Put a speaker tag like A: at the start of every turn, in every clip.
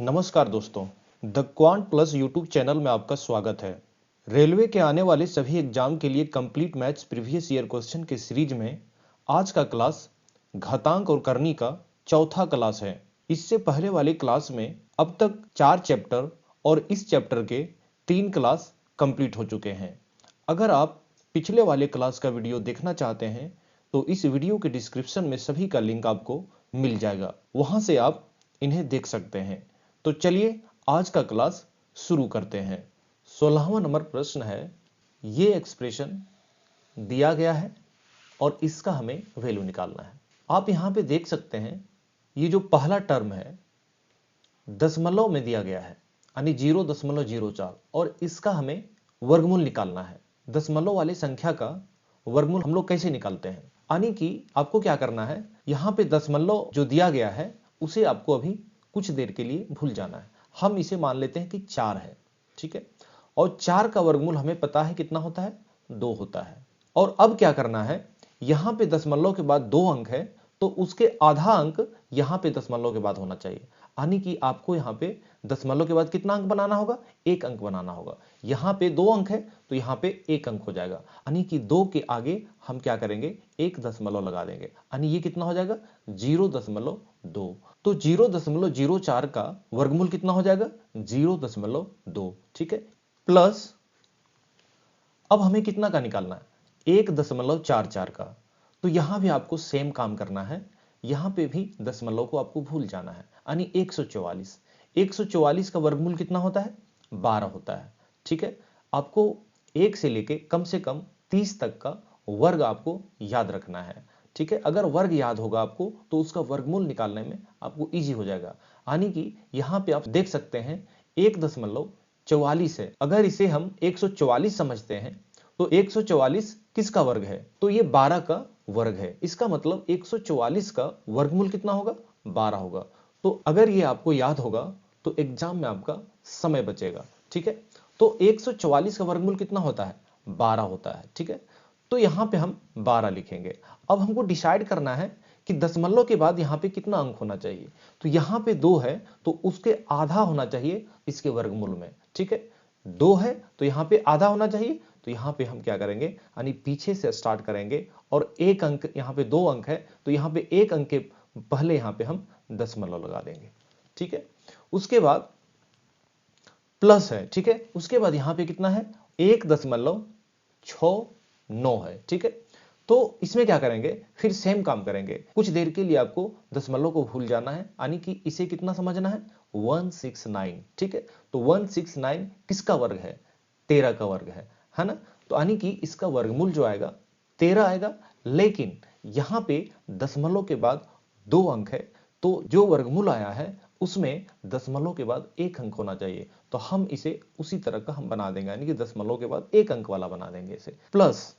A: नमस्कार दोस्तों, the quant plus YouTube channel में आपका स्वागत है। रेलवे के आने वाले सभी एग्जाम के लिए complete maths previous year question के सीरीज में आज का क्लास घातांक और करनी का चौथा क्लास है। इससे पहले वाले क्लास में अब तक 4 चैप्टर और इस चैप्टर के 3 क्लास कंप्लीट हो चुके हैं। अगर आप पिछले वाले क्लास का वीडियो देखना चाहते हैं तो इस वीडियो के डिस्क्रिप्शन में सभी का लिंक आपको मिल जाएगा, वहां से आप इन्हें देख सकते हैं। तो चलिए आज का क्लास शुरू करते हैं। 16वां नंबर प्रश्न है, ये एक्सप्रेशन दिया गया है और इसका हमें वैल्यू निकालना है। आप यहां पे देख सकते हैं, ये जो पहला टर्म है दशमलव में दिया गया है, यानी 0.04, और इसका हमें वर्गमूल निकालना है। दशमलव वाली संख्या का वर्गमूल हम लोग कैसे निकालते हैं, यानी कि आपको क्या करना है, यहां पे दशमलव जो दिया गया है उसे आपको अभी कुछ देर के लिए भूल जाना है। हम इसे मान लेते हैं कि 4 है, ठीक है। और 4 का वर्गमूल हमें पता है कितना होता है, 2 होता है। और अब क्या करना है, यहां पे दशमलव के बाद 2 अंक है तो उसके आधा अंक यहां पे दशमलव के बाद होना चाहिए, यानी कि आपको यहां पे दशमलव के बाद कितना अंक बनाना होगा, 1 अंक बनाना होगा। यहां पे 2 अंक है तो यहां पे 1 अंक हो जाएगा, यानी कि 2 के आगे हम क्या करेंगे, 1 दशमलव लगा देंगे, यानी ये कितना हो जाएगा, 0.2। तो 0.04 का वर्गमूल कितना हो जाएगा, 0.2, ठीक है। प्लस अब हमें कितना का निकालना है, 1.44 का। तो यहां भी आपको सेम काम करना है, यहां पे भी दशमलव को आपको भूल जाना है, यानी 144। 144 का वर्गमूल कितना होता है, 12 होता है, ठीक है। आपको 1 से लेके कम से कम 30 तक का वर्ग आपको याद रखना है, ठीक है। अगर वर्ग याद होगा आपको तो उसका वर्गमूल निकालने में आपको इजी हो जाएगा। यानी कि यहां पे आप देख सकते हैं 1.44 है, अगर इसे हम 144 समझते हैं तो 144 किसका वर्ग है, तो ये 12 का वर्ग है। इसका मतलब 144 का वर्गमूल कितना होगा, 12 होगा। तो अगर ये आपको याद होगा तो एग्जाम में आपका समय बचेगा, ठीक है। तो 144 का वर्गमूल कितना होता है, 12 होता है, ठीक है। तो यहां पे हम 12 लिखेंगे। अब हमको डिसाइड करना है कि दशमलव के बाद यहां पे कितना अंक होना चाहिए। तो यहां पे 2 है तो उसके आधा होना चाहिए इसके वर्गमूल में, ठीक है। 2 है तो यहां पे आधा होना चाहिए, तो यहां पे हम क्या करेंगे, यानी पीछे से स्टार्ट करेंगे और 1 अंक, यहां पे 2 अंक है तो यहां पे 1 अंक के पहले यहां पे हम दशमलव लगा देंगे, ठीक है। उसके बाद प्लस है, ठीक है। उसके बाद यहां पे कितना है, 1.69 है, ठीक है। तो इसमें क्या करेंगे, फिर सेम काम करेंगे। कुछ देर के लिए आपको दशमलव को भूल जाना है, यानी कि इसे कितना समझना है, 169, ठीक है। तो 169 किसका वर्ग है, 13 का वर्ग है ना। तो यानी कि इसका वर्गमूल जो आएगा 13 आएगा, लेकिन यहां पे दशमलव के बाद 2 अंक है तो जो वर्गमूल आया है उसमें दशमलव के बाद 1 अंक होना चाहिए। तो हम इसे उसी तरह का हम बना देंगे, यानी कि दशमलव के बाद 1 अंक वाला बना देंगे इसे। प्लस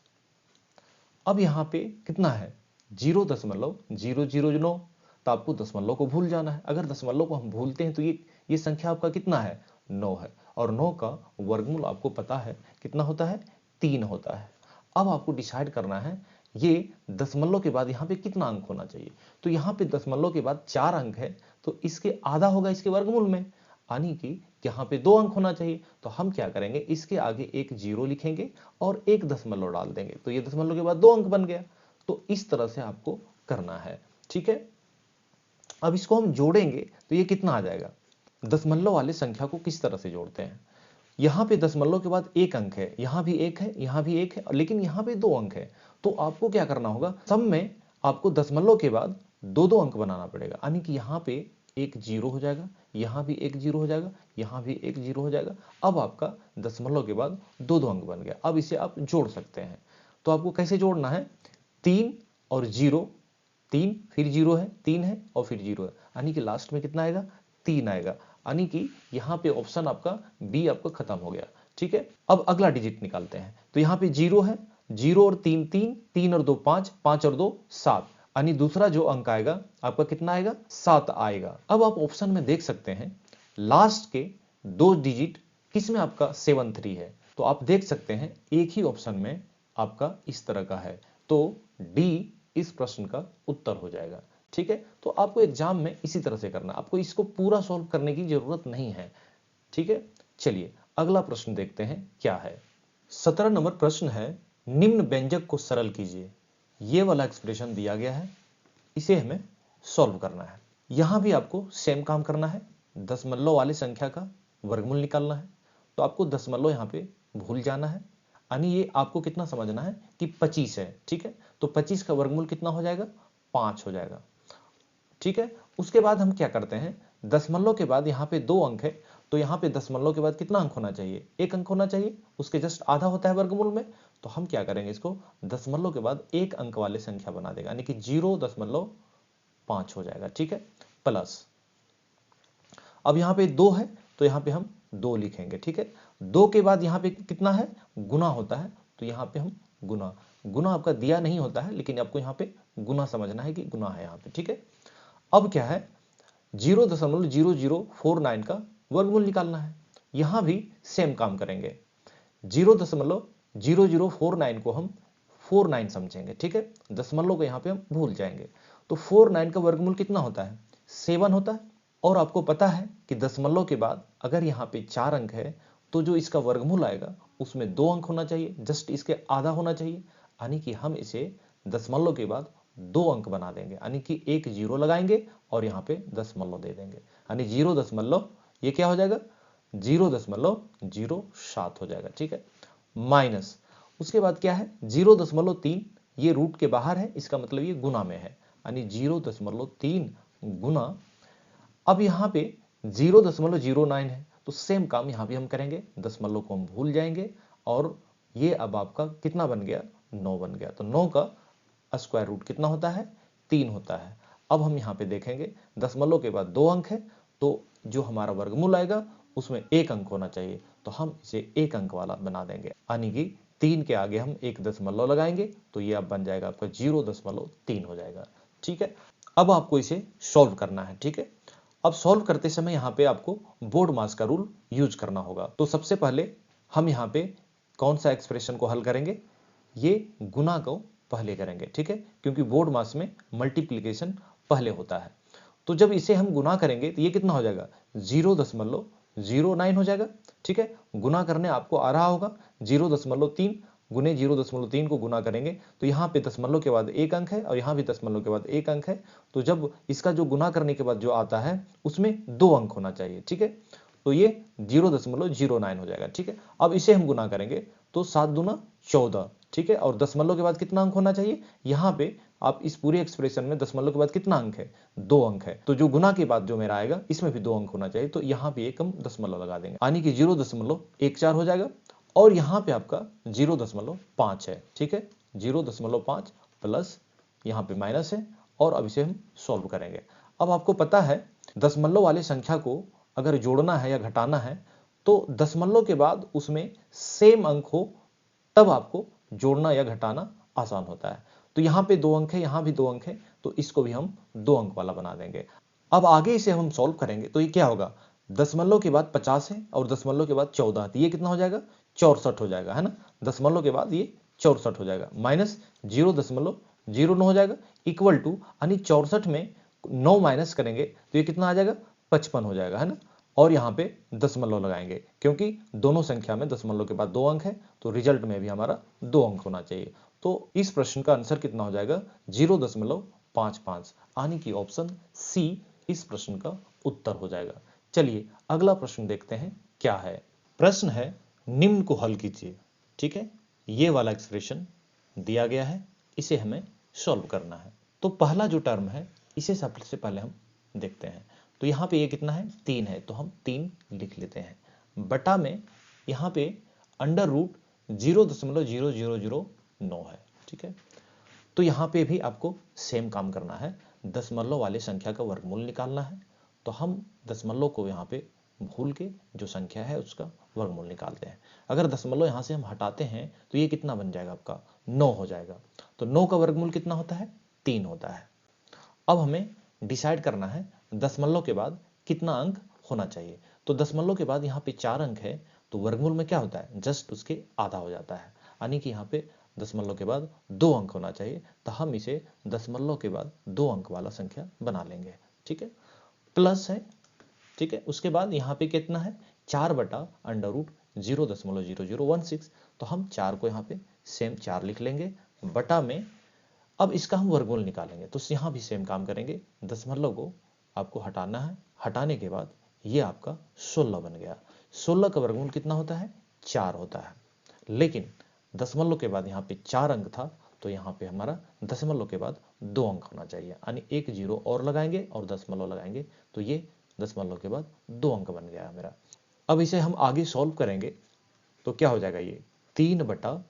A: अब यहां पे कितना है, 0.009, तो आपको दशमलव को भूल जाना है। अगर दशमलव को हम भूलते हैं तो ये संख्या आपका कितना है, 9 है, और 9 का वर्गमूल आपको पता है कितना होता है, 3 होता है। अब आपको डिसाइड करना है ये दशमलव के बाद यहां पे कितना अंक होना चाहिए। तो यहां पे दशमलव के बाद 4 अंक है तो इसके आधा होगा इसके वर्गमूल में, यानी कि यहां पे 2 अंक होना चाहिए। तो हम क्या करेंगे, इसके आगे एक 0 लिखेंगे और एक दशमलव डाल देंगे, तो ये दशमलव के बाद 2 अंक बन गया। तो इस तरह से आपको करना है, ठीक है। अब इसको हम जोड़ेंगे तो ये कितना आ जाएगा, दशमलव वाले संख्या को किस तरह से जोड़ते हैं, यहां पे दशमलव के बाद 1 अंक है, यहां भी 1 है, यहां भी 1 है, लेकिन यहां पे 2 अंक है। तो आपको क्या करना होगा, सब में आपको दशमलव के बाद 2-2 अंक बनाना पड़ेगा, यानी कि यहां पे एक 0 हो जाएगा, यहां भी एक 0 हो जाएगा, यहां भी एक 0 हो जाएगा। अब आपका दशमलव के बाद 2-2 अंक बन गया। अब इसे आप जोड़ सकते हैं। तो आपको कैसे जोड़ना है, 3 और 0, 3 फिर 0 है, 3 है और फिर 0 है, यानी कि लास्ट में कितना आएगा, 3 आएगा, यानी कि यहां पे ऑप्शन आपका बी आपका खत्म हो गया, ठीक है। अब अगला डिजिट निकालते हैं। तो यहां पे 0 है, 0 और 3 3, 3 और 2 5, 5 और 2 7, यानी दूसरा जो अंक आएगा आपका कितना आएगा, 7 आएगा। अब आप ऑप्शन में देख सकते हैं लास्ट के 2 डिजिट किसमें आपका 73 है। तो आप देख सकते हैं एक ही ऑप्शन में आपका इस तरह का है, तो डी इस प्रश्न का उत्तर हो जाएगा। ठीक है, तो आपको एग्जाम में इसी तरह से करना, आपको इसको पूरा सॉल्व करने की जरूरत नहीं है। ठीक है, चलिए अगला प्रश्न देखते हैं क्या है। 17 नंबर प्रश्न है, निम्न व्यंजक को सरल कीजिए। ये वाला एक्सप्रेशन दिया गया है, इसे हमें सॉल्व करना है। यहां भी आपको सेम काम करना है, दशमलव वाली संख्या का वर्गमूल निकालना है। तो आपको दशमलव यहां पे भूल जाना है, यानी ये आपको कितना समझना है कि 25 है। ठीक है, तो 25 का वर्गमूल कितना हो जाएगा, 5 हो जाएगा। ठीक है, उसके बाद हम क्या करते हैं, दशमलव के बाद यहाँ पे 2 अंक है, तो यहाँ पे दशमलव के बाद कितना अंक होना चाहिए, 1 अंक होना चाहिए, उसके जस्ट आधा होता है वर्गमूल में। तो हम क्या करेंगे, इसको दशमलव के बाद 1 अंक वाले संख्या बना देगा, यानी कि 0.5 हो जाएगा। ठीक है, प्लस अब यहाँ पे 2 है, तो यहाँ पे हम 2 लिखेंगे। ठीक है, 2 के बाद यहाँ पे कितना है, गुना होता है, तो यहाँ पे हम गुना, गुना आपका दिया नहीं होता है, लेकिन आपको यहाँ पे गुना समझना है कि गुना है यहाँ पे। ठीक है, अब क्या है, 0.0049 का वर्गमूल निकालना है। यहां भी सेम काम करेंगे, 0.0049 को हम 49 समझेंगे। ठीक है, दशमलव को यहां पे हम भूल जाएंगे। तो 49 का वर्गमूल कितना होता है, 7 होता है। और आपको पता है कि दशमलव के बाद अगर यहाँ पे 4 अंक है, तो जो इसका वर्गमूल आएगा उसमें 2 अंक होना चाहिए, जस्ट इसके आधा होना चाहिए, यानी कि हम इसे दशमलव के बाद 2 अंक बना देंगे, यानी कि एक 0 लगाएंगे और यहाँ पे दशमलव दे देंगे, यानी 0 दशमलव, ये क्या हो जाएगा, 0.07 हो जाएगा। ठीक है, माइनस, उसके बाद क्या है, 0.3, ये रूट के बाहर है, इसका मतलब ये गुना में है, यानी 0.3 गुना, अब यहाँ पे 0.09 है, तो सेम काम यहाँ भी हम करेंगे, दशमलव को हम भूल जाएंगे, और ये अब आपका कितना बन गया, 9 बन गया। तो 9 का स्क्वायर रूट कितना होता है, 3 होता है। अब हम यहाँ पे देखेंगे, दशमलव के बाद 2 अंक है, तो जो हमारा वर्गमूल आएगा उसमें 1 अंक होना चाहिए, तो हम इसे 1 अंक वाला बना देंगे, यानी कि 3 के आगे हम 1 दशमलव लगाएंगे, तो ये अब बन जाएगा आपका 0.3 हो जाएगा। ठीक है, अब आपको इसे सॉल्व करना है। ठीक है, अब सॉल्व करते समय यहाँ पे आपको बोर्ड मास का रूल यूज करना होगा। तो सबसे पहले हम यहाँ पे कौन सा एक्सप्रेशन को हल करेंगे, ये गुना को पहले करेंगे। ठीक है, क्योंकि बोर्ड मास में मल्टीप्लिकेशन पहले होता है। तो जब इसे हम गुना करेंगे तो ये कितना हो जाएगा, 0.09 हो जाएगा। ठीक है, गुना करने आपको आ रहा होगा, 0.3 गुने 0.3 को गुना करेंगे, तो यहाँ पे दशमलव के बाद 1 अंक है और यहाँ भी दशमलव के बाद 1 अंक है, तो जब इसका जो गुना करने के बाद जो आता है उसमें 2 अंक होना चाहिए। ठीक है, तो ये 0.09 हो जाएगा। ठीक है, अब इसे हम गुना करेंगे तो 7 दूना 14। ठीक है, और दशमलव के बाद कितना अंक होना चाहिए, यहाँ पे आप इस पूरे एक्सप्रेशन में दशमलव के बाद कितना अंक है, 2 अंक है, तो जो गुना के बाद जो मेरा आएगा इसमें भी 2 अंक होना चाहिए, तो यहाँ पे एक हम दशमलव लगा देंगे, यानी कि 0.14 हो जाएगा। और यहाँ पे आपका 0.5 है। ठीक है, 0.5 प्लस यहाँ पे माइनस है, और अब इसे हम सॉल्व करेंगे। अब आपको पता है दशमलव वाली संख्या को अगर जोड़ना है या घटाना है, तो दशमलव के बाद उसमें सेम अंक हो तब आपको जोड़ना या घटाना आसान होता है। तो यहाँ पे 2 अंक है, यहाँ भी 2 अंक है, तो इसको भी हम 2 अंक वाला बना देंगे। अब आगे इसे हम सॉल्व करेंगे तो ये क्या होगा, दशमलव के बाद 50 है और दशमलव के बाद 14 है, तो ये कितना हो जाएगा, 64 हो जाएगा, है ना। दशमलव के बाद ये 64 हो जाएगा, माइनस 0.09 हो जाएगा, इक्वल टू, यानी 64 में 9 माइनस करेंगे तो ये कितना आ जाएगा, 55 हो जाएगा, है ना। और यहाँ पे दशमलव लगाएंगे, क्योंकि दोनों संख्या में दशमलव के बाद 2 अंक है, तो रिजल्ट में भी हमारा 2 अंक होना चाहिए। तो इस प्रश्न का आंसर कितना हो जाएगा, 0.55, यानी कि ऑप्शन सी इस प्रश्न का उत्तर हो जाएगा। चलिए अगला प्रश्न देखते हैं क्या है। प्रश्न है, निम्न को हल कीजिए। ठीक है, ये वाला एक्सप्रेशन दिया गया है, इसे हमें सॉल्व करना है। तो पहला जो टर्म है इसे सबसे पहले हम देखते हैं। तो यहाँ पे ये कितना है, 3 है, तो हम 3 लिख लेते हैं, बटा में यहाँ पे अंडर रूट 0.0009 है। ठीक है, तो यहाँ पे भी आपको सेम काम करना है, दशमलव वाले संख्या का वर्गमूल निकालना है। तो हम दशमलव को यहाँ पे भूल के जो संख्या है उसका वर्गमूल निकालते हैं। अगर दशमलव यहाँ से हम हटाते हैं तो ये कितना बन जाएगा, आपका 9 हो जाएगा। तो 9 का वर्गमूल कितना होता है, 3 होता है। अब हमें डिसाइड करना है दशमलव के बाद कितना अंक होना चाहिए। तो दशमलव के बाद यहाँ पे 4 अंक है, तो वर्गमूल में क्या होता है, जस्ट उसके आधा हो जाता है, यानी कि यहाँ पे दशमलव के बाद 2 अंक होना चाहिए, तो हम इसे दशमलव के बाद 2 अंक वाला संख्या बना लेंगे। ठीक है, प्लस है। ठीक है, उसके बाद यहाँ पे कितना है, 4/√0.0016, तो हम 4 को यहाँ पे सेम 4 लिख लेंगे, बटा में अब इसका हम वर्गमूल निकालेंगे, तो यहाँ भी सेम काम करेंगे, दशमलव को आपको हटाना है, हटाने के बाद ये आपका 16 बन गया। 16 का वर्गमूल कितना होता है, 4 होता है, लेकिन दशमलव के बाद यहाँ पे 4 अंक था, तो यहाँ पे हमारा दशमलव के बाद 2 अंक होना चाहिए, यानी एक 0 और लगाएंगे और दशमलव लगाएंगे, तो ये दशमलव के बाद 2 अंक बन गया मेरा। अब इसे हम आगे सॉल्व करेंगे तो क्या हो जाएगा, ये 3 बटा,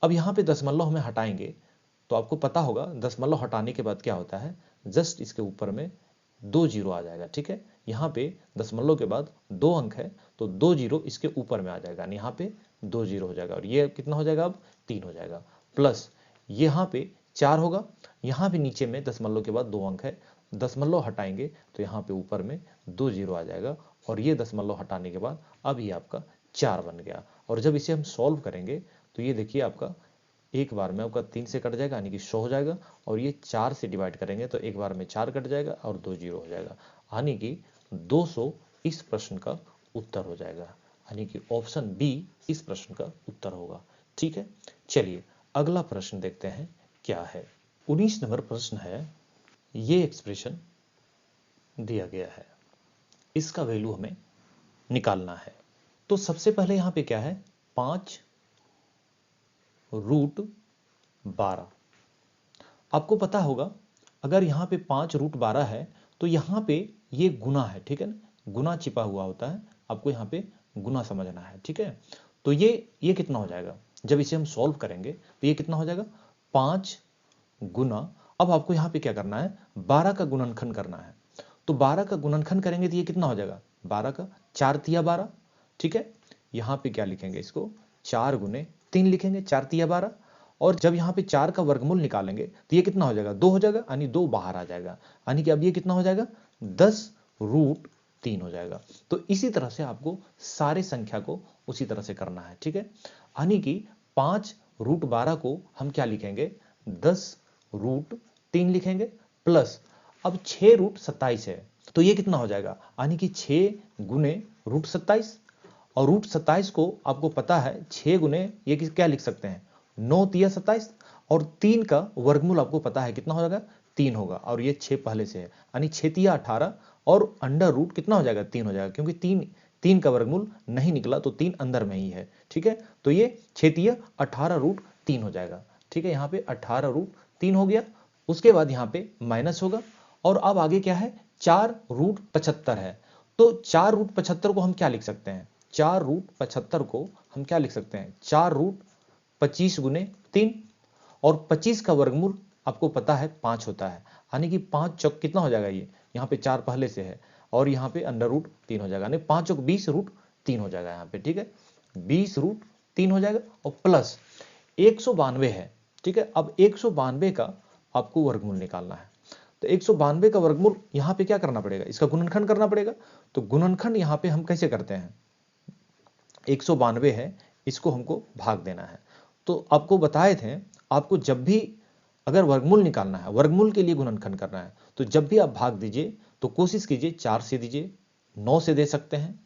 A: अब यहाँ पे दशमलव हमें हटाएंगे, तो आपको पता होगा दशमलव हटाने के बाद क्या होता है, जस्ट इसके ऊपर में 2 0 आ जाएगा। ठीक है, यहाँ पे दशमलव के बाद 2 अंक है, तो 2 0 इसके ऊपर में आ जाएगा, यानी यहाँ पे 2 0 हो जाएगा, और ये कितना हो जाएगा, अब 3 हो जाएगा, प्लस यहाँ पे 4 होगा, यहाँ भी नीचे में दशमलव के बाद 2 अंक है, दशमलव हटाएंगे तो यहाँ पे ऊपर में 2 0 आ जाएगा, और ये दशमलव हटाने के बाद अब ये आपका 4 बन गया। और जब इसे हम सॉल्व करेंगे तो ये देखिए आपका एक बार में आपका 3 से कट जाएगा, यानी कि 100 हो जाएगा, और ये 4 से डिवाइड करेंगे तो एक बार में 4 कट जाएगा और 2 0 हो जाएगा, यानी कि 200 इस प्रश्न का उत्तर हो जाएगा, यानी कि ऑप्शन बी इस प्रश्न का उत्तर होगा। ठीक है, चलिए अगला प्रश्न देखते हैं क्या है। 19 नंबर प्रश्न है, ये एक्सप्रेशन दिया गया है, इसका वैल्यू हमें निकालना है। तो सबसे पहले यहाँ पे क्या है, 5√12। आपको पता होगा अगर यहाँ पे 5√12 है तो यहाँ पे ये गुना है, ठीक है ना, गुना छिपा हुआ होता है, आपको यहाँ पे गुना समझना है। ठीक है, तो ये कितना हो जाएगा, जब इसे हम सॉल्व करेंगे तो ये कितना हो जाएगा, 5 गुना, अब आपको यहाँ पे क्या करना है, 12 का गुणनखंड करना है, तो 12 का गुणनखंड करेंगे तो ये कितना हो जाएगा, 12 का 4 तिया 12। ठीक है, यहाँ पे क्या लिखेंगे, इसको 4 गुने 3 लिखेंगे, 4 तिया 12, और जब यहाँ पे 4 का वर्गमूल निकालेंगे तो ये कितना हो जाएगा, 2 हो जाएगा, यानी 2 बाहर आ जाएगा, यानी कि अब ये कितना हो जाएगा, 10√3 हो जाएगा। तो इसी तरह से आपको सारे संख्या को उसी तरह से करना है। ठीक है, यानी कि 5√12 को हम क्या लिखेंगे, 10√3 लिखेंगे, प्लस अब 6√27 है, तो ये कितना हो जाएगा, यानी कि 6 गुने √27, और √27 को आपको पता है 6 गुने ये क्या लिख सकते हैं, 9 तिया 27, और 3 का वर्गमूल आपको पता है कितना हो जाएगा, 3 होगा, और ये 6 पहले से है, यानी 6 तिया 18, और अंडर रूट कितना हो जाएगा, 3 हो जाएगा, क्योंकि 3 का वर्गमूल नहीं निकला तो 3 अंदर में ही है। ठीक है, तो ये 6 तिया 18√3 हो जाएगा। ठीक है, यहाँ पे 18√3 हो गया, उसके बाद यहाँ पे माइनस होगा, और अब आगे क्या है, 4√75 है, तो 4√75 को हम क्या लिख सकते हैं, 4√75 को हम क्या लिख सकते हैं, 4√25 गुने 3, और 25 का वर्गमूल आपको पता है 5 होता है, यानी कि 5 चौक कितना हो जाएगा, ये यहाँ पे 4 पहले से है, और यहाँ पे अंडर√3 हो जाएगा, यानी 5 चौक 20√3 हो जाएगा यहाँ पे। ठीक है, 20√3 हो जाएगा, और प्लस 192 है। ठीक है, अब 192 का आपको वर्गमूल निकालना है, तो 192 का वर्गमूल यहाँ पे क्या करना पड़ेगा, इसका गुणनखंड करना पड़ेगा, तो गुणनखंड यहाँ पे हम कैसे करते हैं, 192 है, इसको हमको भाग देना है। तो आपको बताए थे, आपको जब भी अगर वर्गमूल निकालना है, वर्गमूल के लिए गुणनखंड करना है, तो जब भी आप भाग दीजिए तो कोशिश कीजिए 4 से दीजिए, 9 से दे सकते हैं,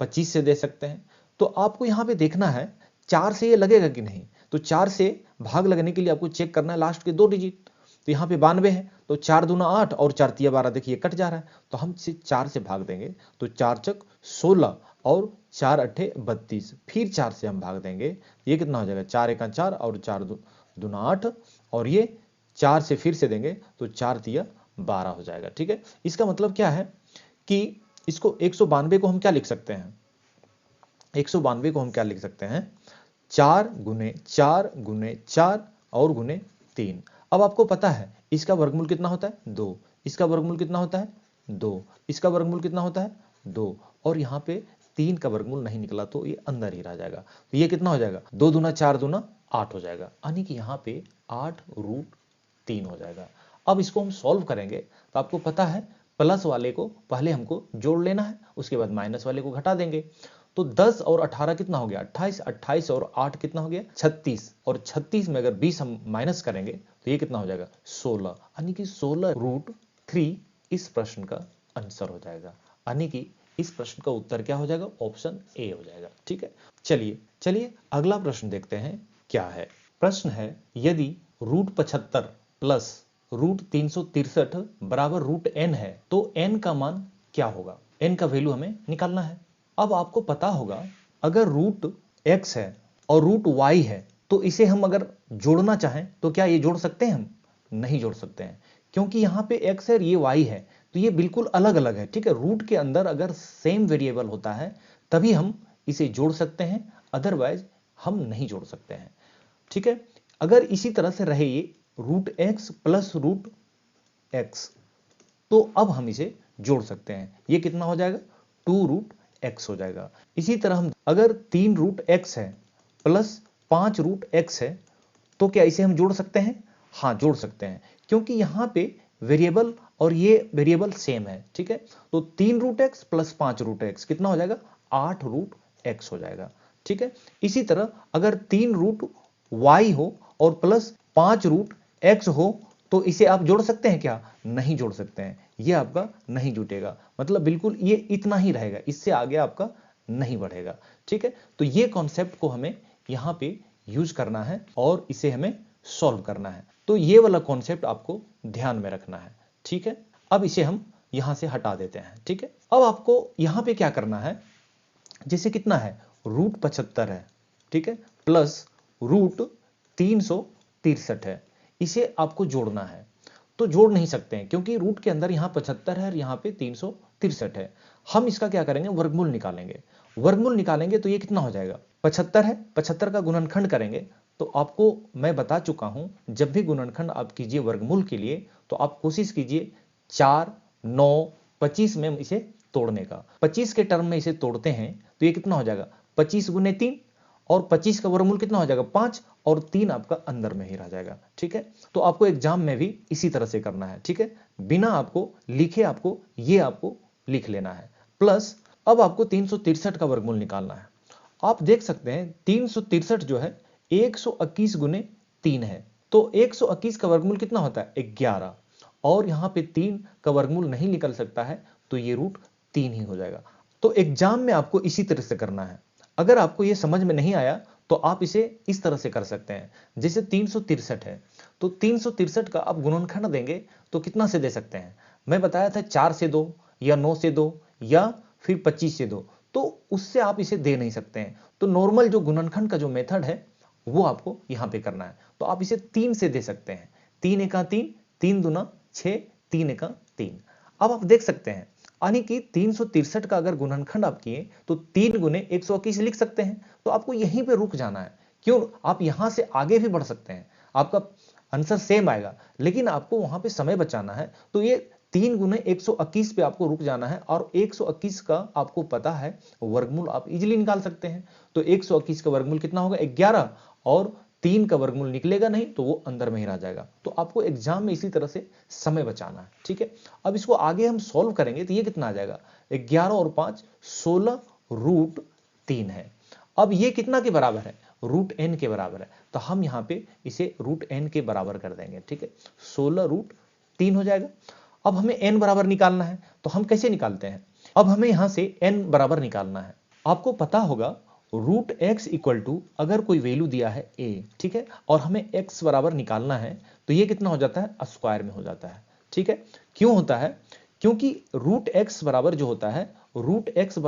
A: 25 से दे सकते हैं। तो आपको यहाँ पे देखना है 4 से ये लगेगा कि नहीं, तो 4 से भाग लगने के लिए आपको चेक करना है लास्ट के 2 डिजिट, तो यहाँ पे 92 है, तो 4 दूना 8 और 4 तिया 12, देखिए कट जा रहा है, तो हम 4 से भाग देंगे, तो 4 चक 16 और 4 अट्ठे 32, फिर 4 से हम भाग देंगे, ये कितना हो जाएगा, 4 एका 4 और 4 दूना 8, और ये 4 से फिर से देंगे तो 4 तिया 12 हो जाएगा। ठीक है, इसका मतलब क्या है कि इसको 192 को हम क्या लिख सकते हैं, 192 को हम क्या लिख सकते हैं, 4 गुने 4 गुने 4 और गुने 3। अब आपको पता है इसका वर्गमूल कितना होता है, 2, इसका वर्गमूल कितना होता है, 2, इसका वर्गमूल कितना होता है, 2, और यहाँ पे 3 का वर्गमूल नहीं निकला तो ये अंदर ही रह जाएगा, तो ये कितना हो जाएगा, 2 दूना 4 दूना 8 हो जाएगा, यानी कि यहाँ पे 8√3 हो जाएगा। अब इसको हम सॉल्व करेंगे तो आपको पता है प्लस वाले को पहले हमको जोड़ लेना है, उसके बाद माइनस वाले को घटा देंगे, तो 10 और 18 कितना हो गया 28, 28 और 8 कितना हो गया 36, और 36 में अगर 20 हम माइनस करेंगे तो ये कितना हो जाएगा 16, यानी कि 16√3 इस प्रश्न का आंसर हो जाएगा, यानी कि इस प्रश्न का उत्तर क्या हो जाएगा, ऑप्शन ए हो जाएगा। ठीक है, चलिए अगला प्रश्न देखते हैं क्या है। प्रश्न है, यदि √75 प्लस √363 बराबर √n है तो n का मान क्या होगा, n का वैल्यू हमें निकालना है। अब आपको पता होगा अगर √x है और √y है तो इसे हम अगर जोड़ना चाहें तो क्या ये जोड़ सकते हैं, हम नहीं जोड़ सकते हैं, क्योंकि यहाँ पे x है और ये y है, तो ये बिल्कुल अलग अलग है। ठीक है, रूट के अंदर अगर सेम वेरिएबल होता है तभी हम इसे जोड़ सकते हैं, अदरवाइज हम नहीं जोड़ सकते हैं। ठीक है, अगर इसी तरह से रहे ये √x प्लस √x तो अब हम इसे जोड़ सकते हैं, ये कितना हो जाएगा 2√x हो जाएगा। इसी तरह हम अगर 3√x है प्लस 5√x है तो क्या इसे हम जोड़ सकते हैं, हाँ जोड़ सकते हैं, क्योंकि यहाँ पे वेरिएबल और ये वेरिएबल सेम है। ठीक है, तो 3√x प्लस 5√x कितना हो जाएगा 8√x हो जाएगा। ठीक है, इसी तरह अगर 3√y हो और प्लस 5√x हो तो इसे आप जोड़ सकते हैं क्या, नहीं जोड़ सकते हैं, ये आपका नहीं जुटेगा, मतलब बिल्कुल ये इतना ही रहेगा, इससे आगे आपका नहीं बढ़ेगा। ठीक है, तो ये कॉन्सेप्ट को हमें यहाँ पे यूज करना है और इसे हमें सॉल्व करना है, तो ये वाला कॉन्सेप्ट आपको ध्यान में रखना है। ठीक है, अब इसे हम यहां से हटा देते हैं। ठीक है, अब आपको यहां पे क्या करना है, जैसे कितना है √75 है, ठीक है, प्लस √363 है, इसे आपको जोड़ना है। तो जोड़ नहीं सकते हैं क्योंकि रूट के अंदर यहाँ 75 है और यहाँ पे 363 है। हम इसका क्या करेंगे, वर्गमूल निकालेंगे। वर्गमूल निकालेंगे तो ये कितना हो जाएगा 75 है, 75 का गुणनखंड करेंगे तो आपको मैं बता चुका हूं, जब भी गुणनखंड आप कीजिए वर्गमूल के लिए तो आप कोशिश कीजिए 4, 9, 25 में इसे तोड़ने का। 25 के टर्म में इसे तोड़ते हैं तो ये कितना हो जाएगा 25 गुने 3, और 25 का वर्गमूल कितना हो जाएगा 5, और 3 आपका अंदर में ही रह जाएगा। ठीक है, तो आपको एग्जाम में भी इसी तरह से करना है। ठीक है, बिना आपको लिखे आपको लिख लेना है। प्लस अब आपको 363 का वर्गमूल निकालना है। आप देख सकते हैं 363 जो है 121 गुने 3 है, तो 121 का वर्गमूल कितना होता है 11, और यहां पे 3 का वर्गमूल नहीं निकल सकता है तो ये √3 ही हो जाएगा। तो एग्जाम में आपको इसी तरह से करना है। अगर आपको ये समझ में नहीं आया तो आप इसे इस तरह से कर सकते हैं, जैसे 363 है तो 363 का आप गुणनखंड देंगे तो कितना से दे सकते हैं, मैं बताया था 4 से 2 या 9 से 2 या फिर 25 से 2, तो उससे आप इसे दे नहीं सकते हैं। तो नॉर्मल जो गुणनखंड का जो मेथड है वो आपको यहां पे करना है, तो आप इसे 3 से दे सकते हैं। 3 एका 3, 3 दूना 6, 3 एका 3। अब आप देख सकते हैं यानी कि 363 का अगर गुणनखंड आप किए तो 3 गुने 121 लिख सकते हैं, तो आपको यहीं पे रुक जाना है। क्यों, आप यहां से आगे भी बढ़ सकते हैं, आपका आंसर सेम आएगा, लेकिन आपको वहां पे समय बचाना है। तो ये 3 गुने 121 पे आपको रुक जाना है, और 121 का आपको पता है वर्गमूल आप इजीली निकाल सकते हैं। तो 121 का वर्गमूल कितना होगा 11, और 3 का वर्गमूल निकलेगा नहीं तो वो अंदर में ही रह जाएगा। तो आपको एग्जाम में इसी तरह से समय बचाना है। ठीक है, अब इसको आगे हम सॉल्व करेंगे तो ये कितना आ जाएगा 11 और 5 16√3 है। अब ये कितना के बराबर है √n के बराबर है, तो हम यहां पे इसे √n के बराबर कर देंगे। ठीक है, 16√3 हो जाएगा। अब हमें n बराबर निकालना है, तो हम कैसे निकालते हैं, अब हमें यहां से n बराबर निकालना है। आपको पता होगा √x इक्वल टू अगर कोई वैल्यू दिया है a, ठीक है, और हमें x बराबर निकालना है तो ये कितना हो जाता है स्क्वायर में हो जाता है। ठीक है, क्यों होता है, क्योंकि √x बराबर जो होता है x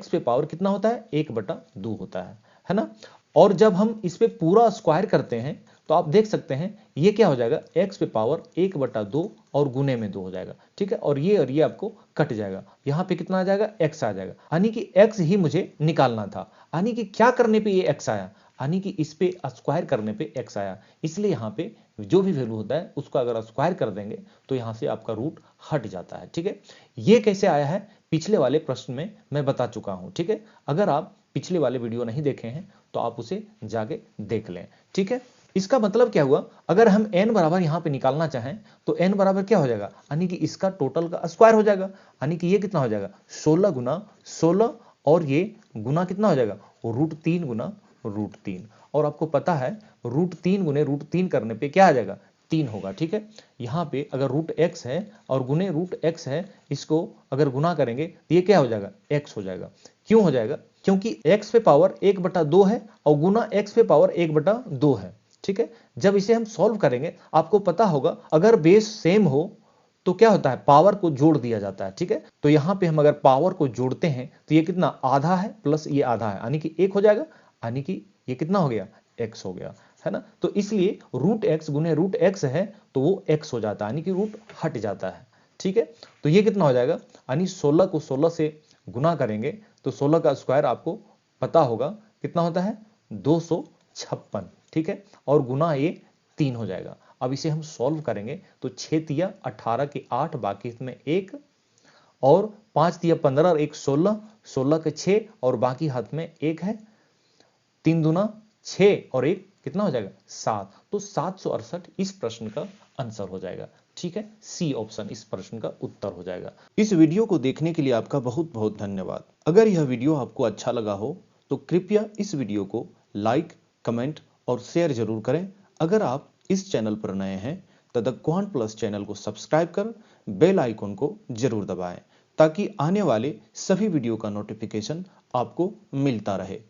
A: पे पावर कितना होता है 1/2 होता है ना। और जब हम इस पे पूरा स्क्वायर करते हैं तो आप देख सकते हैं ये क्या हो जाएगा x पे पावर 1/2 और गुने में 2 हो जाएगा। ठीक है, और ये आपको कट जाएगा, यहाँ पे कितना आ जाएगा x आ जाएगा, यानी कि x ही मुझे निकालना था। यानी कि क्या करने पे ये x आया, यानी कि इस पे स्क्वायर करने पे x आया, इसलिए यहाँ पे जो भी वैल्यू होता है उसको अगर स्क्वायर कर देंगे तो यहाँ से आपका रूट हट जाता है। ठीक है, ये कैसे आया है पिछले वाले प्रश्न में मैं बता चुका हूँ। ठीक है, अगर आप पिछले वाले वीडियो नहीं देखे हैं तो आप उसे जाके देख लें। ठीक है, इसका मतलब क्या हुआ, अगर हम n बराबर यहां पे निकालना चाहें तो n बराबर क्या हो जाएगा, यानी कि इसका टोटल का स्क्वायर हो जाएगा, यानी कि ये कितना हो जाएगा 16 गुना 16 और ये गुना कितना हो जाएगा, √3 गुना √3। और आपको पता है √3 गुने √3 करने पे क्या आ जाएगा, 3 होगा। ठीक है, यहाँ पे अगर √x है और गुने √x है, इसको अगर गुना करेंगे तो ये क्या हो जाएगा, x हो जाएगा। क्यों हो जाएगा, क्योंकि x पे पावर 1/2 है और गुना x पे पावर 1/2 है। ठीक है, जब इसे हम सॉल्व करेंगे आपको पता होगा अगर बेस सेम हो तो क्या होता है, पावर को जोड़ दिया जाता है। ठीक है, तो यहां पे हम अगर पावर को जोड़ते हैं तो ये कितना, आधा है प्लस ये आधा है, यानी कि 1 हो जाएगा, यानी कि ये कितना हो गया, x हो गया, है ना। तो इसलिए √x गुने √x है तो वो x हो जाता है, यानी कि रूट हट जाता है। ठीक है, तो ये कितना हो जाएगा, यानी 16 को 16 से गुना करेंगे तो 16 का स्क्वायर आपको पता होगा कितना होता है, 256। ठीक है, और गुना ये 3 हो जाएगा। अब इसे हम सॉल्व करेंगे तो 6 तिया 18 के 8, बाकी इसमें 1 और 5 तिया 15 और 1 16, 16 के 6 और बाकी हाथ में 1 है, 3 दूना 6 और 1 कितना हो जाएगा, 7। तो 768 इस प्रश्न का आंसर हो जाएगा। ठीक है, सी ऑप्शन इस प्रश्न का उत्तर हो जाएगा। इस वीडियो को देखने के लिए आपका बहुत बहुत धन्यवाद। अगर यह वीडियो आपको अच्छा लगा हो तो कृपया इस वीडियो को लाइक, कमेंट और शेयर जरूर करें। अगर आप इस चैनल पर नए हैं तो द क्वांट प्लस चैनल को सब्सक्राइब कर बेल आइकन को जरूर दबाएं ताकि आने वाले सभी वीडियो का नोटिफिकेशन आपको मिलता रहे।